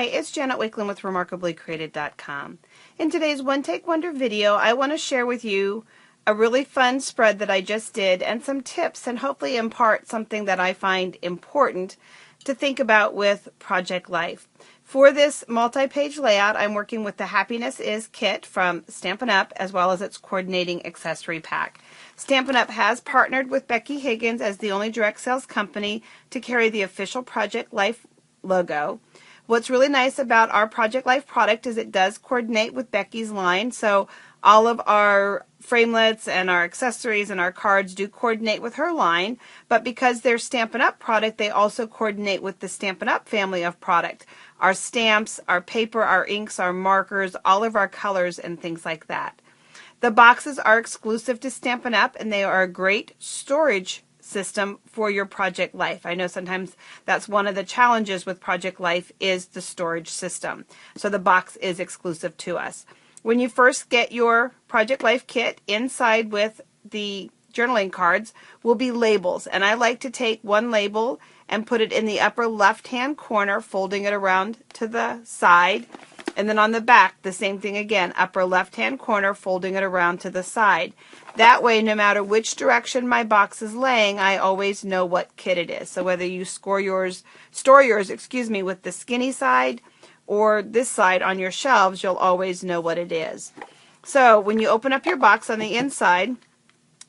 Hi, it's Janet Wakeland with RemarkablyCreated.com. In today's One Take Wonder video, I want to share with you a really fun spread that I just did and some tips and hopefully impart something that I find important to think about with Project Life. For this multi-page layout, I'm working with the Happiness Is kit from Stampin UP as well as its coordinating accessory pack. Stampin UP has partnered with Becky Higgins as the only direct sales company to carry the official Project Life logo. What's really nice about our Project Life product is it does coordinate with Becky's line, so all of our framelits and our accessories and our cards do coordinate with her line, but because they're Stampin UP product, they also coordinate with the Stampin UP family of product. Our stamps, our paper, our inks, our markers, all of our colors and things like that. The boxes are exclusive to Stampin UP and they are a great storage system for your Project Life. I know sometimes that's one of the challenges with Project Life is the storage system. So the box is exclusive to us. When you first get your Project Life kit, inside with the journaling cards will be labels. And I like to take one label and put it in the upper left-hand corner, folding it around to the side. And then on the back, the same thing again, upper left-hand corner, folding it around to the side. That way, no matter which direction my box is laying, I always know what kit it is. So whether you store yours, with the skinny side or this side on your shelves, you'll always know what it is. So when you open up your box on the inside,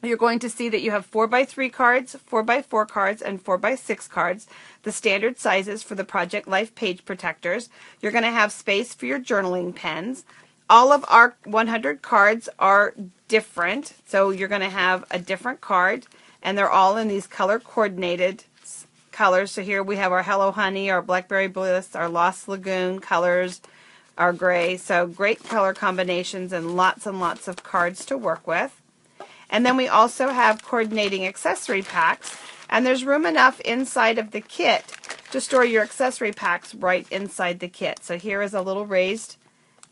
you're going to see that you have 4x3 cards, 4x4 cards, and 4x6 cards, the standard sizes for the Project Life page protectors. You're going to have space for your journaling pens. All of our 100 cards are different, so you're going to have a different card, and they're all in these color-coordinated colors. So here we have our Hello Honey, our Blackberry Bliss, our Lost Lagoon colors, our gray. So great color combinations and lots of cards to work with. And then we also have coordinating accessory packs, and there's room enough inside of the kit to store your accessory packs right inside the kit. So here is a little raised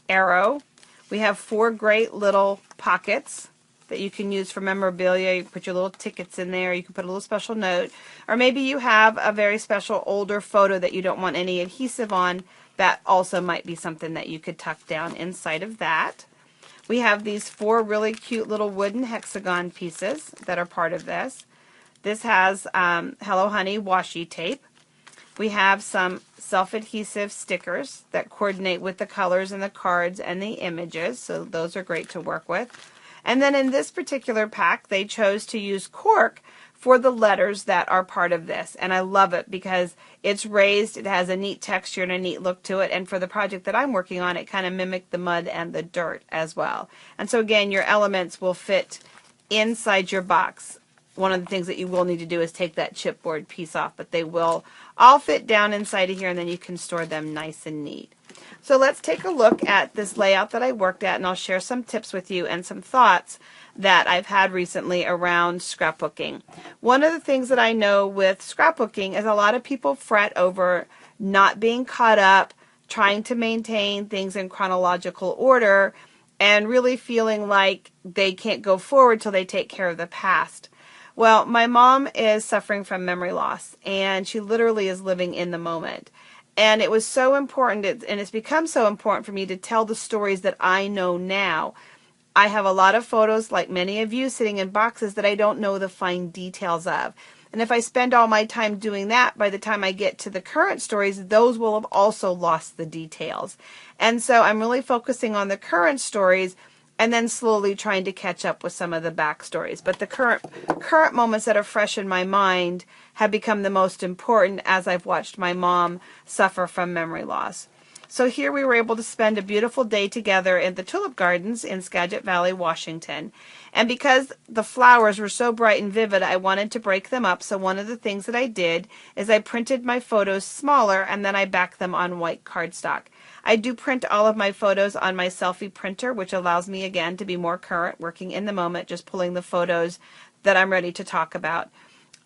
arrow. We have 4 great little pockets that you can use for memorabilia. You can put your little tickets in there. You can put a little special note. Or maybe you have a very special older photo that you don't want any adhesive on. That also might be something that you could tuck down inside of that. We have these 4 really cute little wooden hexagon pieces that are part of this. This has Hello Honey washi tape. We have some self-adhesive stickers that coordinate with the colors and the cards and the images, so those are great to work with. And then in this particular pack, they chose to use cork for the letters that are part of this. And I love it because it's raised, it has a neat texture and a neat look to it. And for the project that I'm working on, it kind of mimicked the mud and the dirt as well. And so again, your elements will fit inside your box. One of the things that you will need to do is take that chipboard piece off, but they will all fit down inside of here and then you can store them nice and neat. So let's take a look at this layout that I worked at, and I'll share some tips with you and some thoughts that I've had recently around scrapbooking. One of the things that I know with scrapbooking is a lot of people fret over not being caught up, trying to maintain things in chronological order, and really feeling like they can't go forward till they take care of the past. Well, my mom is suffering from memory loss, and she literally is living in the moment. And it was so important, and it's become so important for me to tell the stories that I know now. I have a lot of photos, like many of you, sitting in boxes that I don't know the fine details of. And if I spend all my time doing that, by the time I get to the current stories, those will have also lost the details. And so I'm really focusing on the current stories and then slowly trying to catch up with some of the backstories. But the current moments that are fresh in my mind have become the most important as I've watched my mom suffer from memory loss. So here we were able to spend a beautiful day together in the Tulip Gardens in Skagit Valley, Washington. And because the flowers were so bright and vivid, I wanted to break them up. So one of the things that I did is I printed my photos smaller and then I backed them on white cardstock. I do print all of my photos on my selfie printer, which allows me again to be more current, working in the moment, just pulling the photos that I'm ready to talk about.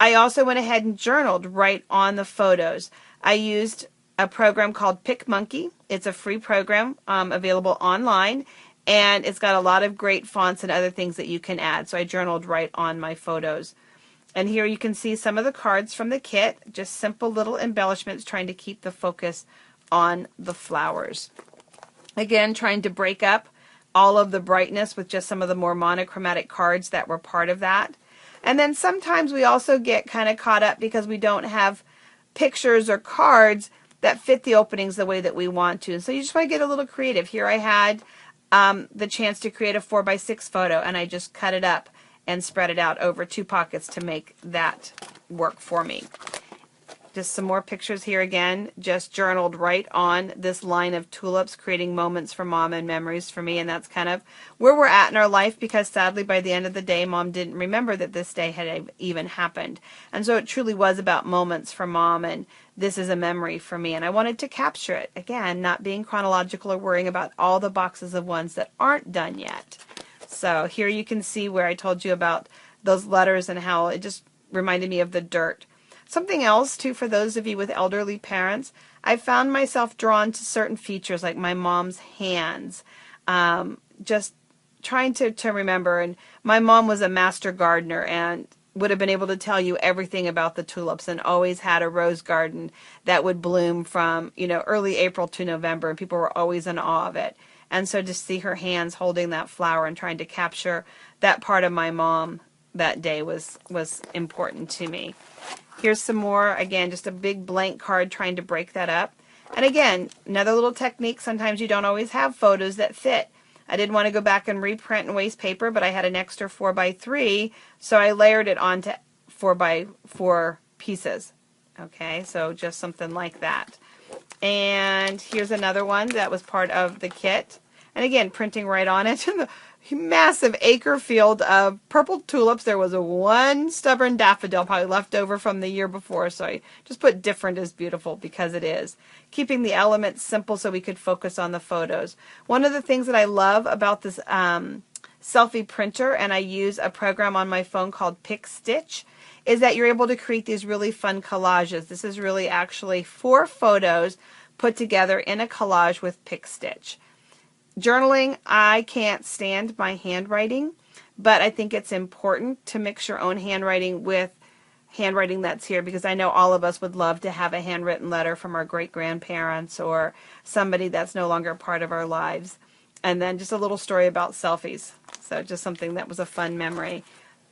I also went ahead and journaled right on the photos. I used a program called PicMonkey. It's a free program available online, and it's got a lot of great fonts and other things that you can add. So I journaled right on my photos. And here you can see some of the cards from the kit, just simple little embellishments trying to keep the focus on the flowers. Again, trying to break up all of the brightness with just some of the more monochromatic cards that were part of that. And then sometimes we also get kind of caught up because we don't have pictures or cards that fit the openings the way that we want to. So you just want to get a little creative. Here I had the chance to create a 4x6 photo, and I just cut it up and spread it out over 2 pockets to make that work for me. Just some more pictures here again, just journaled right on this line of tulips, creating moments for Mom and memories for me. And that's kind of where we're at in our life, because sadly by the end of the day, Mom didn't remember that this day had even happened. And so it truly was about moments for Mom, and this is a memory for me. And I wanted to capture it. Again, not being chronological or worrying about all the boxes of ones that aren't done yet. So here you can see where I told you about those letters and how it just reminded me of the dirt. Something else, too, for those of you with elderly parents, I found myself drawn to certain features like my mom's hands, just trying to remember. And my mom was a master gardener and would have been able to tell you everything about the tulips, and always had a rose garden that would bloom from, early April to November, and people were always in awe of it. And so to see her hands holding that flower and trying to capture that part of my mom that day was important to me. Here's some more, again, just a big blank card trying to break that up. And again, another little technique, sometimes you don't always have photos that fit. I didn't want to go back and reprint and waste paper, but I had an extra 4x3, so I layered it onto 4x4 pieces. Okay, so just something like that. And here's another one that was part of the kit. And again, printing right on it. Massive acre field of purple tulips. There was one stubborn daffodil probably left over from the year before, so I just put different is beautiful because it is. Keeping the elements simple so we could focus on the photos. One of the things that I love about this selfie printer, and I use a program on my phone called Pick Stitch, is that you're able to create these really fun collages. This is really actually 4 photos put together in a collage with Pick Stitch. Journaling, I can't stand my handwriting, but I think it's important to mix your own handwriting with handwriting that's here, because I know all of us would love to have a handwritten letter from our great-grandparents or somebody that's no longer a part of our lives. And then just a little story about selfies. So just something that was a fun memory.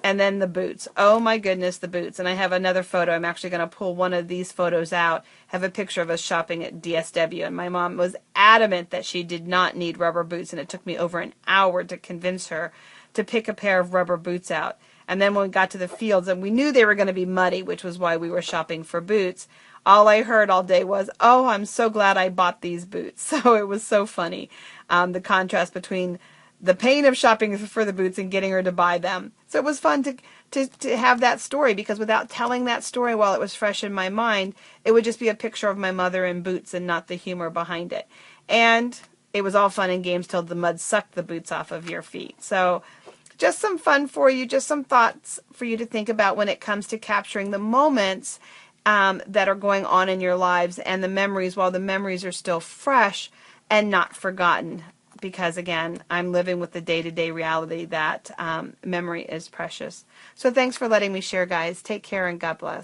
And then the boots. Oh my goodness, the boots. And I have another photo. I'm actually going to pull one of these photos out. Have a picture of us shopping at DSW. And my mom was adamant that she did not need rubber boots. And it took me over an hour to convince her to pick a pair of rubber boots out. And then when we got to the fields, and we knew they were going to be muddy, which was why we were shopping for boots, all I heard all day was, "Oh, I'm so glad I bought these boots." So it was so funny, the contrast between the pain of shopping for the boots and getting her to buy them. So it was fun to have that story, because without telling that story while it was fresh in my mind, it would just be a picture of my mother in boots and not the humor behind it. And it was all fun and games till the mud sucked the boots off of your feet. So just some fun for you, just some thoughts for you to think about when it comes to capturing the moments that are going on in your lives, and the memories while the memories are still fresh and not forgotten. Because again, I'm living with the day-to-day reality that memory is precious. So thanks for letting me share, guys. Take care and God bless.